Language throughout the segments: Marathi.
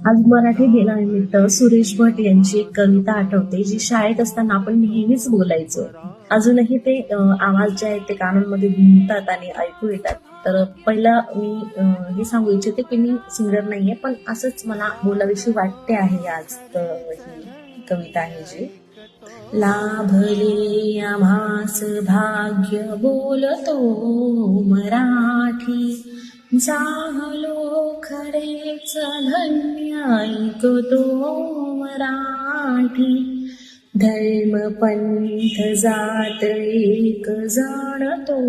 आज मराठी दिनानिमित्त सुरेश भट यांची एक कविता आठवते, जी शाळेत असताना आपण नेहमीच बोलायचो. अजूनही ते आवाज जे आहेत ते कानांमध्ये घुमतात आणि ऐकू येतात. तर पहिला मी हे सांगू इच्छिते की मी सिंगर नाहीये, पण असंच मला बोलाविषयी वाटते आहे आज. तर ही कविता आहे जी लाभले आम्हास भाग्य बोलतो मराठी, जाहलो खरेच धन्य ऐकतो मराठी. धर्म पंथ जात एक जाणतो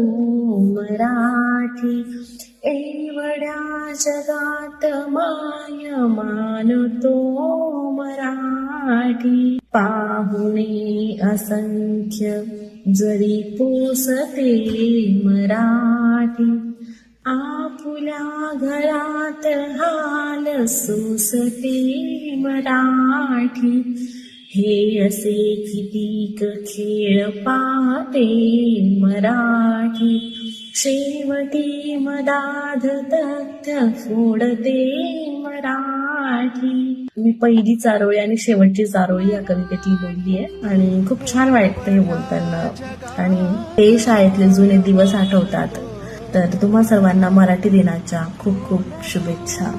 मराठी, एवढ्या जगात माय मानतो मराठी. पाहुणे असंख्य जरी पोसते मराठी, आपुल्या घरात हाल सोसते मराठी. हे असे कितीक खेळ पाहते मराठी, शेवटी मदाध तथ्य फोडते मराठी. मी पहिली चारोळी आणि शेवटची चारोळी या कवितेतली बोलली आहे आणि खूप छान वाटतं हे बोलताना. आणि ते शाळेतले जुने दिवस आठवतात. तर तुम्हा सर्वांना मराठी दिनाच्या खूप खूप शुभेच्छा.